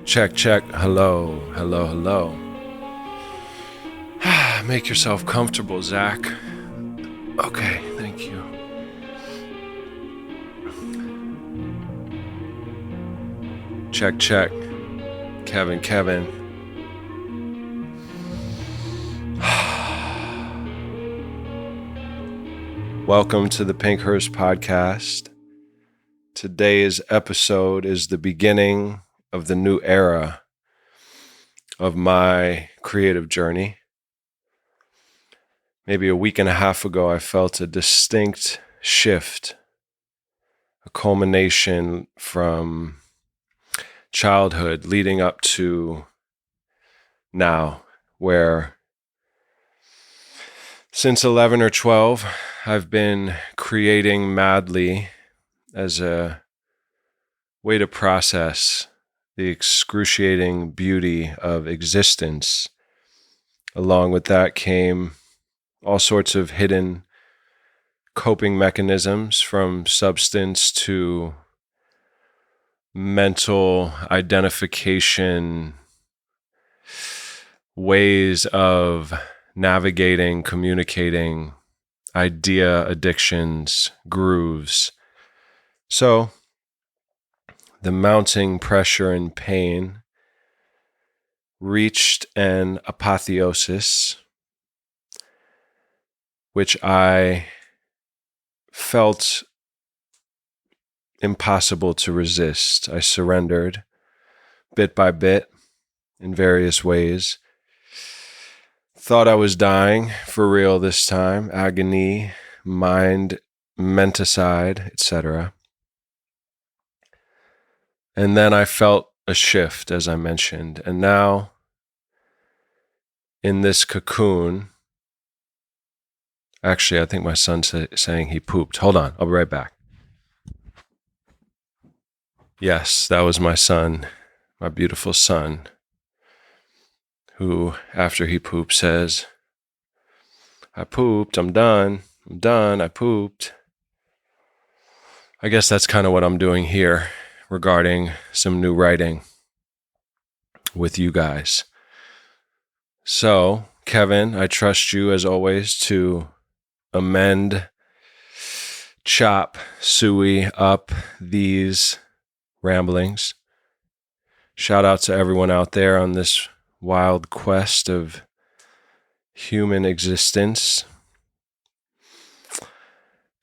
Check, check. Hello, hello, hello. Make yourself comfortable, Zach. Okay, thank you. Check, check. Kevin. Welcome to the Pinkhurst Podcast. Today's episode is the beginning of the new era of my creative journey. Maybe a week and a half ago, I felt a distinct shift, a culmination from childhood leading up to now, where since 11 or 12, I've been creating madly as a way to process the excruciating beauty of existence. Along with that came all sorts of hidden coping mechanisms, from substance to mental identification, ways of navigating, communicating, idea addictions, grooves. So the mounting pressure and pain reached an apotheosis, which I felt impossible to resist. I surrendered bit by bit in various ways. Thought I was dying for real this time. Agony, mind, menticide, etc. And then I felt a shift, as I mentioned. And now, in this cocoon, actually, I think my son's saying he pooped. Hold on, I'll be right back. Yes, that was my son, my beautiful son, who, after he poops, says, I pooped, I'm done, I pooped. I guess that's kind of what I'm doing here regarding some new writing with you guys. So, Kevin, I trust you as always to amend, chop, suey up these ramblings. Shout out to everyone out there on this wild quest of human existence.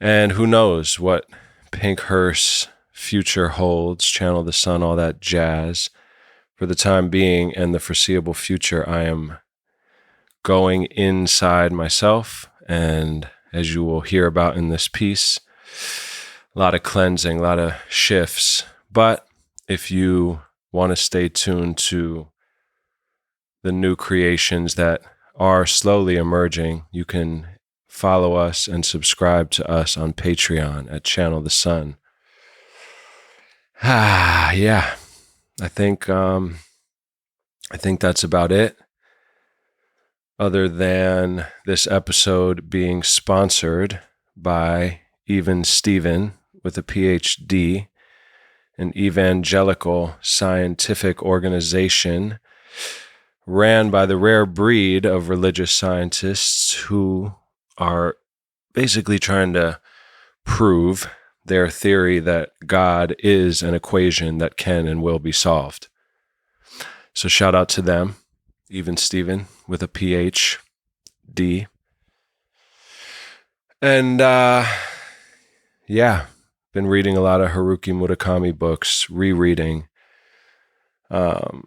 And who knows what Pinkhurst's future holds, channel the sun, all that jazz. For the time being and the foreseeable future, I am going inside myself, and as you will hear about in this piece, a lot of cleansing, a lot of shifts. But if you want to stay tuned to the new creations that are slowly emerging, you can follow us and subscribe to us on Patreon at Channel the Sun. Yeah, I think that's about it. Other than this episode being sponsored by Even Steven with a PhD, an evangelical scientific organization ran by the rare breed of religious scientists who are basically trying to prove their theory that God is an equation that can and will be solved. So shout out to them, Even Steven with a PhD. And been reading a lot of Haruki Murakami books, rereading. I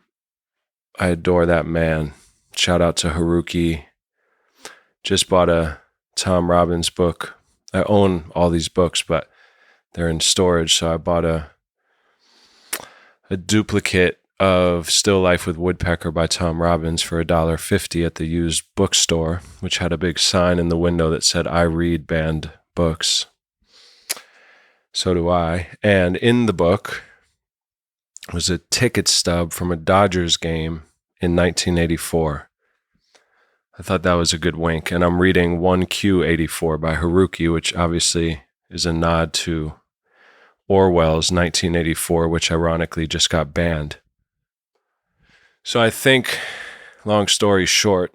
adore that man. Shout out to Haruki. Just bought a Tom Robbins book. I own all these books, but they're in storage, so I bought a duplicate of Still Life with Woodpecker by Tom Robbins for $1.50 at the used bookstore, which had a big sign in the window that said, I read banned books. So do I. And in the book was a ticket stub from a Dodgers game in 1984. I thought that was a good wink. And I'm reading 1Q84 by Haruki, which obviously is a nod to Orwell's 1984, which ironically just got banned. So I think, long story short,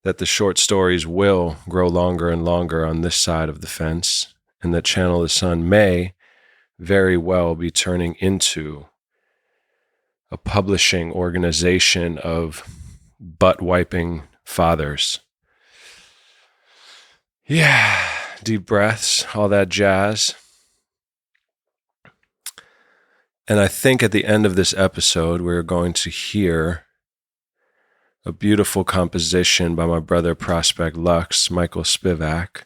that the short stories will grow longer and longer on this side of the fence, and that Channel the Sun may very well be turning into a publishing organization of butt-wiping fathers. Yeah, deep breaths, all that jazz. And I think at the end of this episode, we're going to hear a beautiful composition by my brother Prospect Lux, Michael Spivak,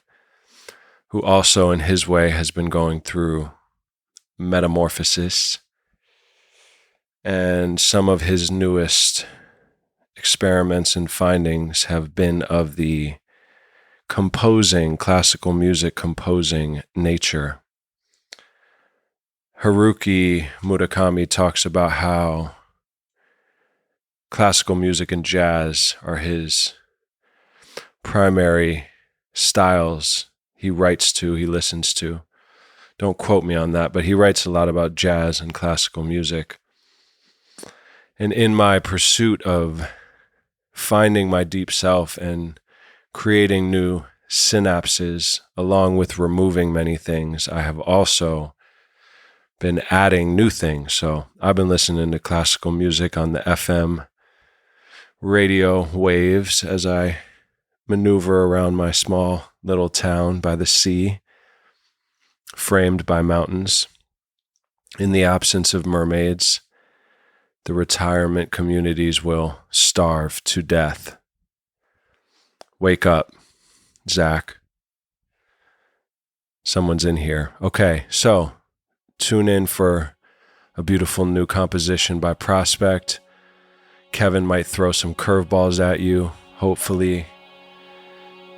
who also in his way has been going through metamorphosis. And some of his newest experiments and findings have been of the classical music composing nature. Haruki Murakami talks about how classical music and jazz are his primary styles he listens to. Don't quote me on that, but he writes a lot about jazz and classical music. And in my pursuit of finding my deep self and creating new synapses, along with removing many things, I have also been adding new things. So I've been listening to classical music on the FM radio waves as I maneuver around my small little town by the sea, framed by mountains. In the absence of mermaids, the retirement communities will starve to death. Wake up, Zach. Someone's in here. Okay, so tune in for a beautiful new composition by Prospect. Kevin might throw some curveballs at you. Hopefully,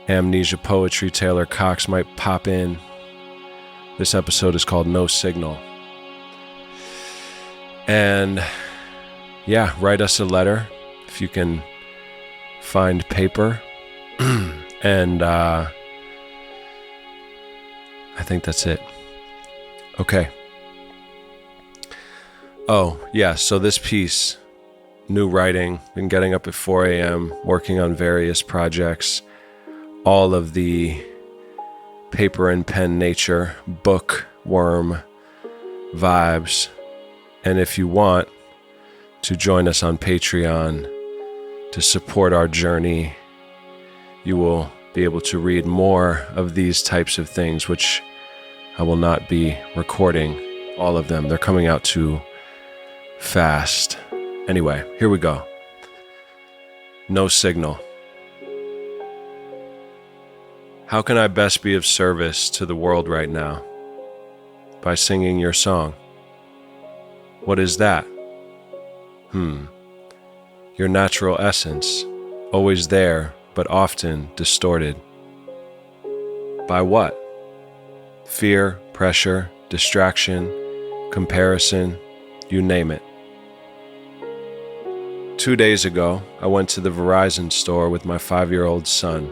Amnesia Poetry, Taylor Cox might pop in. This episode is called No Signal. And yeah, write us a letter if you can find paper. And I think that's it. Okay. Oh, yeah, so this piece, new writing, been getting up at 4 a.m., working on various projects, all of the paper and pen nature, bookworm vibes. And if you want to join us on Patreon to support our journey, you will be able to read more of these types of things, which I will not be recording all of them. They're coming out too fast. Anyway, here we go. No Signal. How can I best be of service to the world right now? By singing your song. What is that? Your natural essence, always there, but often distorted. By what? Fear, pressure, distraction, comparison, you name it. 2 days ago, I went to the Verizon store with my 5-year-old son.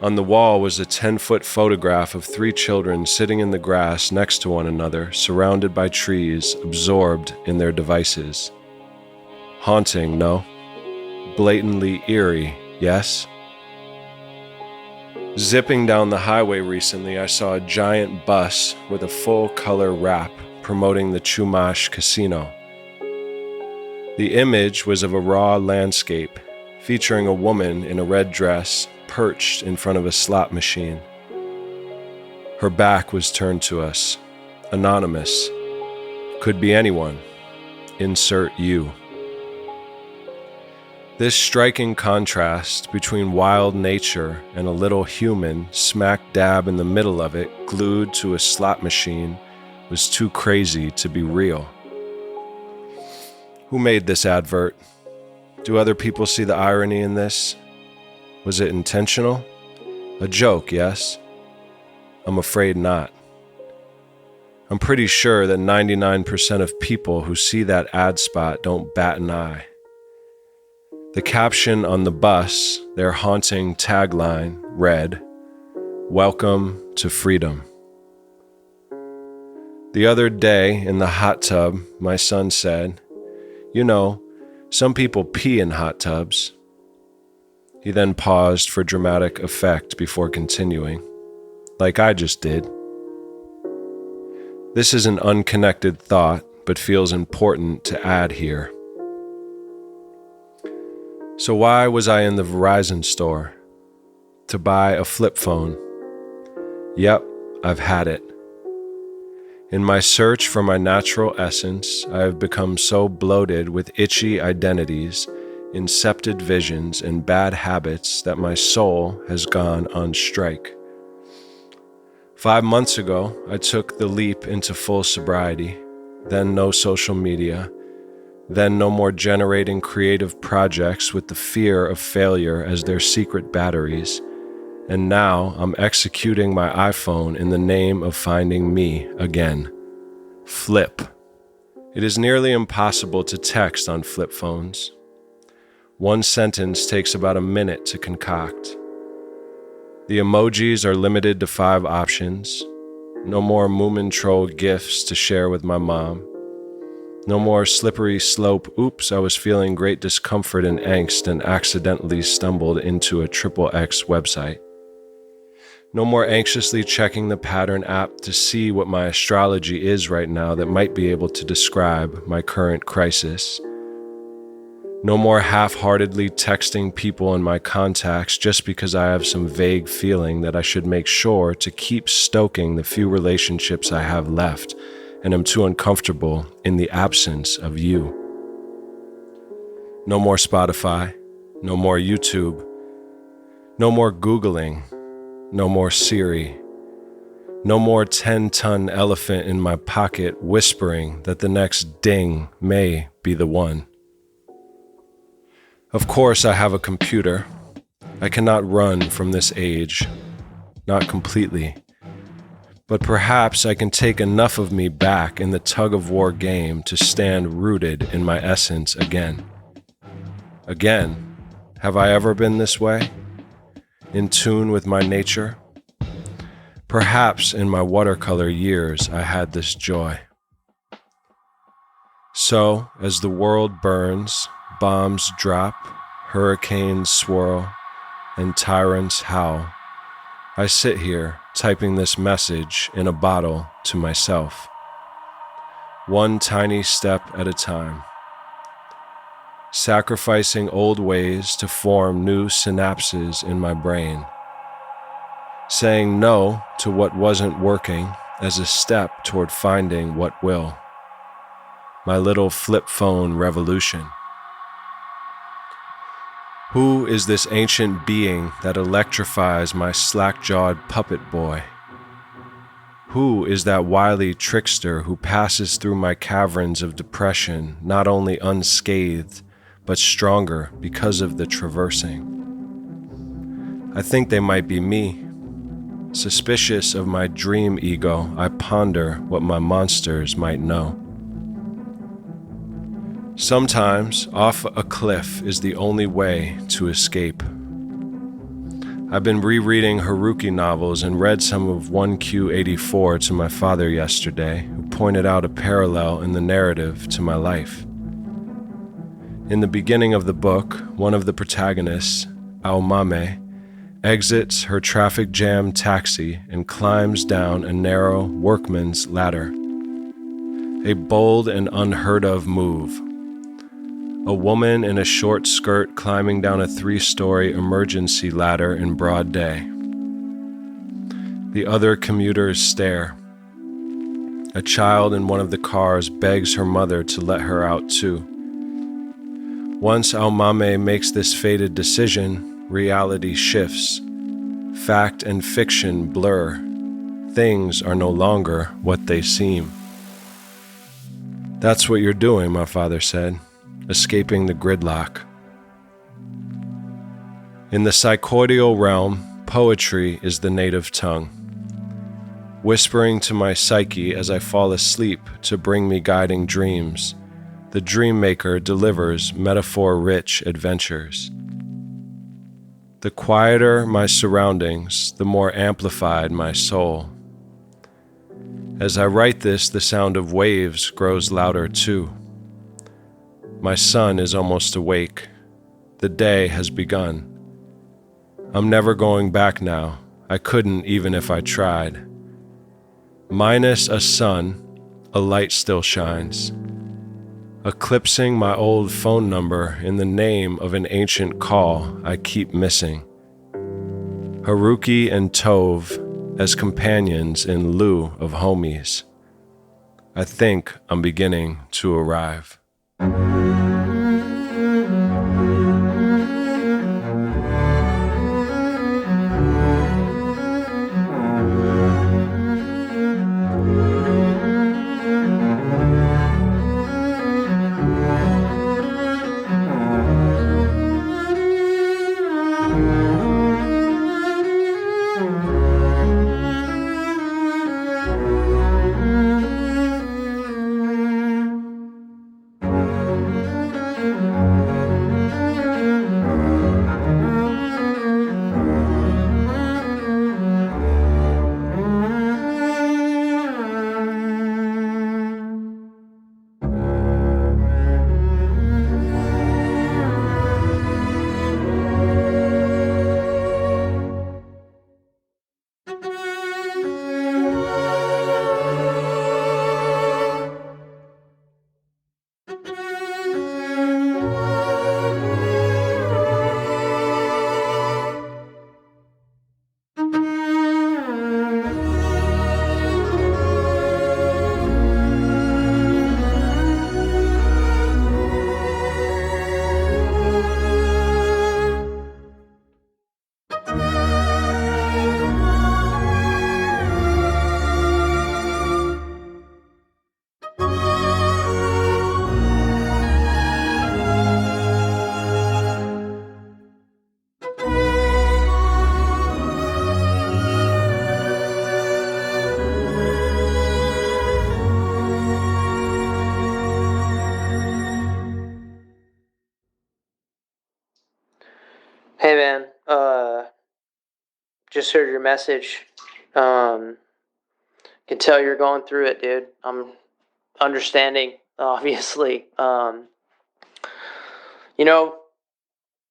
On the wall was a 10-foot photograph of 3 children sitting in the grass next to one another, surrounded by trees, absorbed in their devices. Haunting, no? Blatantly eerie, yes? Zipping down the highway recently, I saw a giant bus with a full-color wrap promoting the Chumash Casino. The image was of a raw landscape, featuring a woman in a red dress perched in front of a slot machine. Her back was turned to us. Anonymous. Could be anyone. Insert you. This striking contrast between wild nature and a little human smack dab in the middle of it, glued to a slot machine, was too crazy to be real. Who made this advert? Do other people see the irony in this? Was it intentional? A joke, yes? I'm afraid not. I'm pretty sure that 99% of people who see that ad spot don't bat an eye. The caption on the bus, their haunting tagline, read, "Welcome to freedom." The other day in the hot tub, my son said, You know, some people pee in hot tubs." He then paused for dramatic effect before continuing, like I just did. This is an unconnected thought, but feels important to add here. So why was I in the Verizon store? To buy a flip phone. Yep, I've had it. In my search for my natural essence, I have become so bloated with itchy identities, incepted visions, and bad habits that my soul has gone on strike. 5 months ago, I took the leap into full sobriety, then no social media, then no more generating creative projects with the fear of failure as their secret batteries, and now I'm executing my iPhone in the name of finding me again. Flip. It is nearly impossible to text on flip phones. One sentence takes about a minute to concoct. The emojis are limited to 5 options. No more Moomin Troll gifs to share with my mom. No more slippery slope, oops, I was feeling great discomfort and angst and accidentally stumbled into a XXX website. No more anxiously checking the pattern app to see what my astrology is right now that might be able to describe my current crisis. No more half-heartedly texting people in my contacts just because I have some vague feeling that I should make sure to keep stoking the few relationships I have left and am too uncomfortable in the absence of you. No more Spotify, no more YouTube, no more Googling, no more Siri, no more 10-ton elephant in my pocket whispering that the next ding may be the one. Of course, I have a computer. I cannot run from this age, not completely. But perhaps I can take enough of me back in the tug-of-war game to stand rooted in my essence again. Again, have I ever been this way? In tune with my nature? Perhaps in my watercolor years I had this joy. So, as the world burns, bombs drop, hurricanes swirl, and tyrants howl, I sit here typing this message in a bottle to myself. One tiny step at a time. Sacrificing old ways to form new synapses in my brain. Saying no to what wasn't working as a step toward finding what will. My little flip phone revolution. Who is this ancient being that electrifies my slack-jawed puppet boy? Who is that wily trickster who passes through my caverns of depression not only unscathed, but stronger because of the traversing? I think they might be me. Suspicious of my dream ego, I ponder what my monsters might know. Sometimes, off a cliff is the only way to escape. I've been rereading Haruki novels and read some of 1Q84 to my father yesterday, who pointed out a parallel in the narrative to my life. In the beginning of the book, one of the protagonists, Aomame, exits her traffic jam taxi and climbs down a narrow workman's ladder. A bold and unheard of move. A woman in a short skirt climbing down a 3-story emergency ladder in broad day. The other commuters stare. A child in one of the cars begs her mother to let her out too. Once Aomame makes this fated decision, reality shifts. Fact and fiction blur. Things are no longer what they seem. That's what you're doing, my father said. Escaping the gridlock. In the psychoidal realm, poetry is the native tongue. Whispering to my psyche as I fall asleep to bring me guiding dreams, the dream maker delivers metaphor-rich adventures. The quieter my surroundings, the more amplified my soul. As I write this, the sound of waves grows louder too. My son is almost awake. The day has begun. I'm never going back now. I couldn't even if I tried. Minus a sun, a light still shines, eclipsing my old phone number in the name of an ancient call I keep missing. Haruki and Tove as companions in lieu of homies. I think I'm beginning to arrive. Hey man, just heard your message. Can tell you're going through it, dude. I'm understanding, obviously. You know,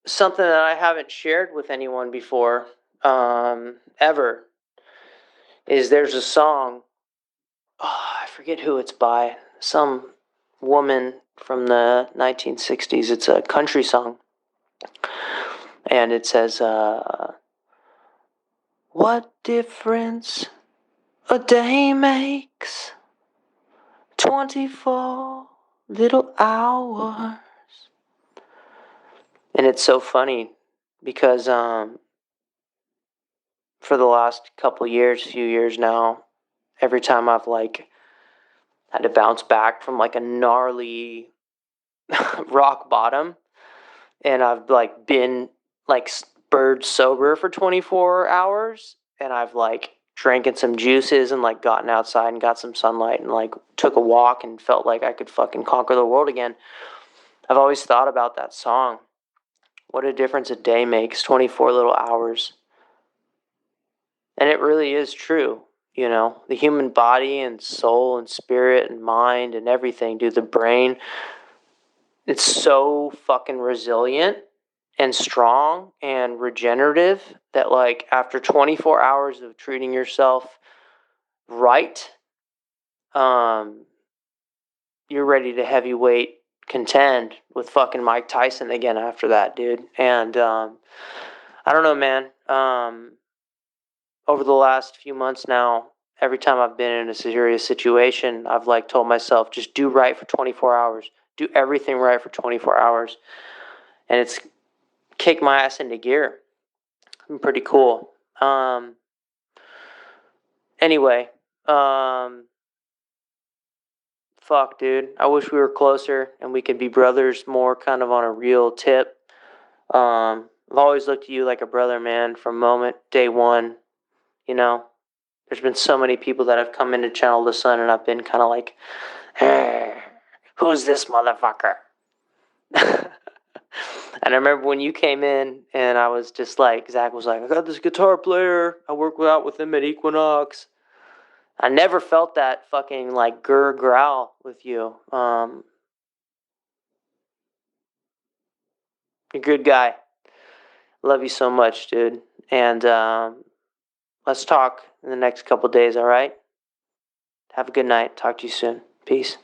something that I haven't shared with anyone before, ever, is there's a song. Oh, I forget who it's by. Some woman from the 1960s. It's a country song, and it says, "What difference a day makes, 24 little hours." And it's so funny because for the last few years now, every time I've had to bounce back from a gnarly rock bottom, and I've been bird sober for 24 hours, and I've drinking some juices and gotten outside and got some sunlight and took a walk and felt like I could fucking conquer the world again. I've always thought about that song. What a difference a day makes, 24 little hours. And it really is true. You know, the human body and soul and spirit and mind and everything, dude, the brain, it's so fucking resilient and strong and regenerative that after 24 hours of treating yourself right, you're ready to heavyweight contend with fucking Mike Tyson again after that, dude. And I don't know, man. Over the last few months now, every time I've been in a serious situation, I've told myself, just do right for 24 hours. Do everything right for 24 hours. And it's kicked my ass into gear. It's pretty cool. Anyway, fuck, dude. I wish we were closer and we could be brothers more kind of on a real tip. I've always looked at you like a brother, man, from day one. You know, there's been so many people that have come into Channel the Sun, and I've been kind of hey, who's this motherfucker? And I remember when you came in, and I was just Zach was I got this guitar player. I work out with him at Equinox. I never felt that fucking grr growl with you. You're a good guy. Love you so much, dude. And let's talk in the next couple days, all right? Have a good night. Talk to you soon. Peace.